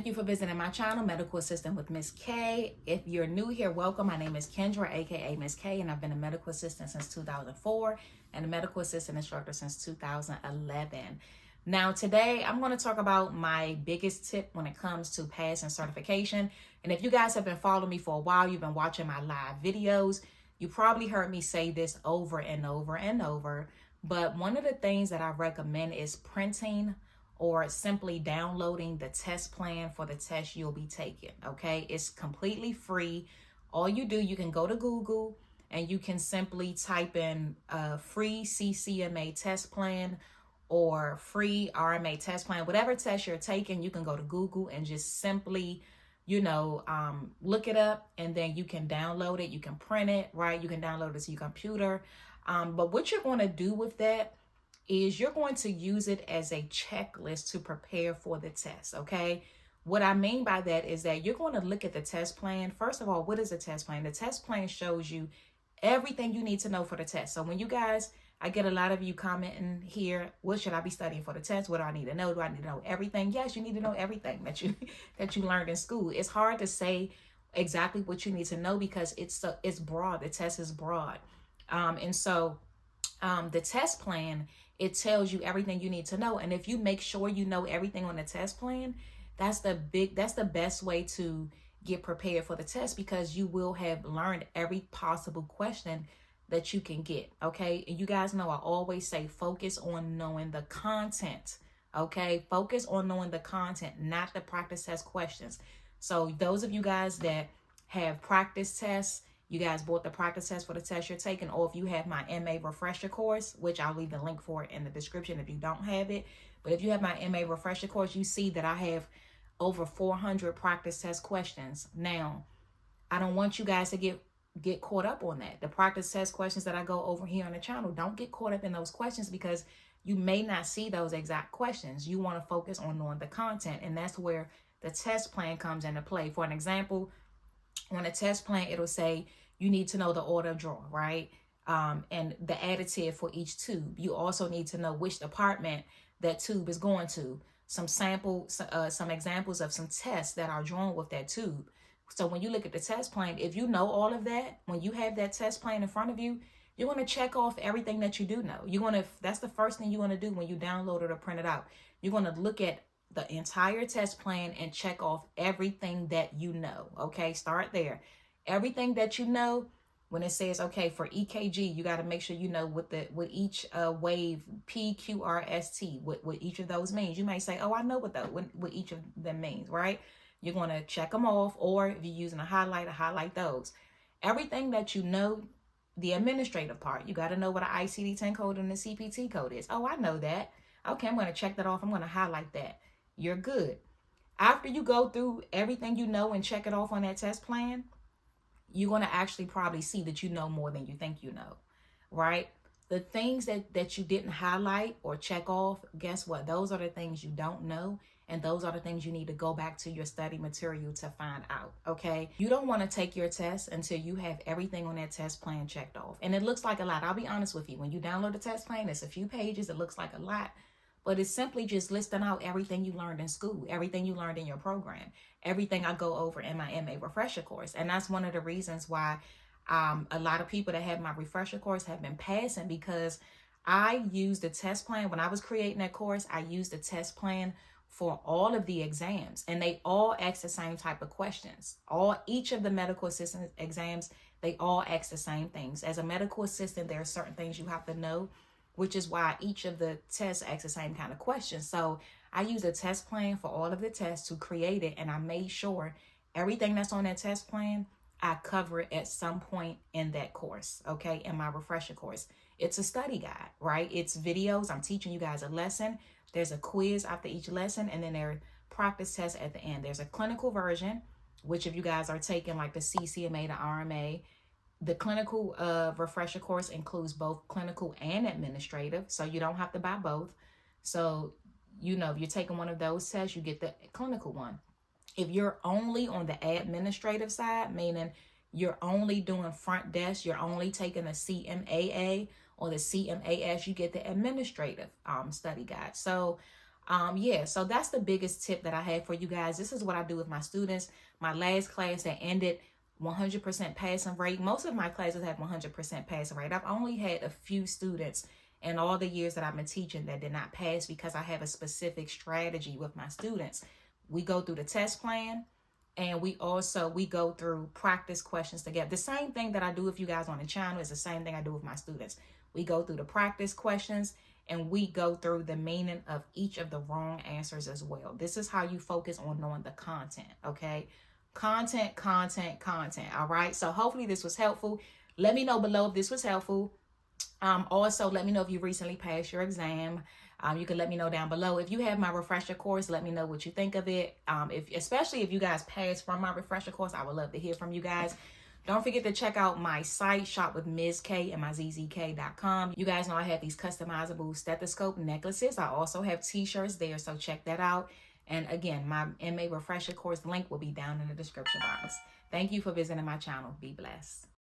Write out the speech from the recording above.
Thank you for visiting my channel, Medical Assistant with Miss K. If you're new here, welcome. My name is Kendra, aka Miss K, and I've been a medical assistant since 2004 and a medical assistant instructor since 2011. Now, today I'm going to talk about my biggest tip when it comes to passing certification. And if you guys have been following me for a while, you've been watching my live videos, you probably heard me say this over and over and over. But one of the things that I recommend is printing or simply downloading the test plan for the test you'll be taking. Okay, it's completely free. All you do, you can go to Google and you can simply type in free CCMA test plan or free RMA test plan. Whatever test you're taking, you can go to Google and just simply look it up, and then you can download it. You can print it, right? You can download it to your computer. But what you're going to do with that is you're going to use it as a checklist to prepare for the test, okay? What I mean by that is that you're going to look at the test plan. First of all, what is a test plan? The test plan shows you everything you need to know for the test. So when you guys, I get a lot of you commenting here, what should I be studying for the test? What do I need to know? Do I need to know everything? Yes, you need to know everything that you learned in school. It's hard to say exactly what you need to know because it's broad. The test is broad. The test plan, it tells you everything you need to know. And if you make sure you know everything on the test plan, that's the best way to get prepared for the test, because you will have learned every possible question that you can get. Okay. And you guys know I always say focus on knowing the content. Okay. Focus on knowing the content, not the practice test questions. So those of you guys that have practice tests, you guys bought the practice test for the test you're taking, or if you have my MA refresher course, which I'll leave the link for in the description if you don't have it. But if you have my MA refresher course, you see that I have over 400 practice test questions. Now, I don't want you guys to get caught up on that. The practice test questions that I go over here on the channel, don't get caught up in those questions because you may not see those exact questions. You want to focus on knowing the content, and that's where the test plan comes into play. For an example, on a test plan, it'll say you need to know the order of draw, right? And the additive for each tube. You also need to know which department that tube is going to. Some examples of some tests that are drawn with that tube. So when you look at the test plan, if you know all of that, when you have that test plan in front of you, you're going to check off everything that you do know. That's the first thing you want to do when you download it or print it out. You're going to look at the entire test plan and check off everything that you know. Okay, start there. Everything that you know, when it says, okay, for EKG, you got to make sure you know what each wave, P, Q, R, S, T, what each of those means. You may say, oh, I know what each of them means, right? You're going to check them off, or if you're using a highlighter, highlight those. Everything that you know, the administrative part, you got to know what an ICD-10 code and a CPT code is. Oh, I know that. Okay, I'm going to check that off. I'm going to highlight that. You're good. After you go through everything you know and check it off on that test plan, you're going to actually probably see that you know more than you think you know, right? The things that you didn't highlight or check off, guess what? Those are the things you don't know. And those are the things you need to go back to your study material to find out, okay? You don't want to take your test until you have everything on that test plan checked off. And it looks like a lot. I'll be honest with you. When you download the test plan, it's a few pages. It looks like a lot. But it's simply just listing out everything you learned in school, everything you learned in your program, everything I go over in my MA refresher course. And that's one of the reasons why a lot of people that have my refresher course have been passing, because I used the test plan. When I was creating that course, I used the test plan for all of the exams, and they all ask the same type of questions. Each of the medical assistant exams, they all ask the same things. As a medical assistant, there are certain things you have to know, which is why each of the tests asks the same kind of questions. So I use a test plan for all of the tests to create it, and I made sure everything that's on that test plan, I cover it at some point in that course, okay, in my refresher course. It's a study guide, right? It's videos. I'm teaching you guys a lesson. There's a quiz after each lesson, and then there are practice tests at the end. There's a clinical version, which if you guys are taking like the CCMA, the RMA, the clinical refresher course includes both clinical and administrative, so you don't have to buy both. So, if you're taking one of those tests, you get the clinical one. If you're only on the administrative side, meaning you're only doing front desk, you're only taking a CMAA or the CMAS, you get the administrative study guide. So Yeah, so that's the biggest tip that I have for you guys. This is what I do with my students. My last class that ended 100% passing rate. Most of my classes have 100% passing rate. I've only had a few students in all the years that I've been teaching that did not pass because I have a specific strategy with my students. We go through the test plan, and we go through practice questions together. The same thing that I do with you guys on the channel is the same thing I do with my students. We go through the practice questions, and we go through the meaning of each of the wrong answers as well. This is how you focus on knowing the content, okay? Content, content, content, all right? So hopefully this was helpful. Let me know below if this was helpful. Also, let me know if you recently passed your exam. You can let me know down below. If you have my refresher course, let me know what you think of it. Especially if you guys passed from my refresher course, I would love to hear from you guys. Don't forget to check out my site, Shop with Ms. K, and my zzk.com. You guys know I have these customizable stethoscope necklaces. I also have t-shirts there, so check that out. And again, my MA refresher course link will be down in the description box. Thank you for visiting my channel. Be blessed.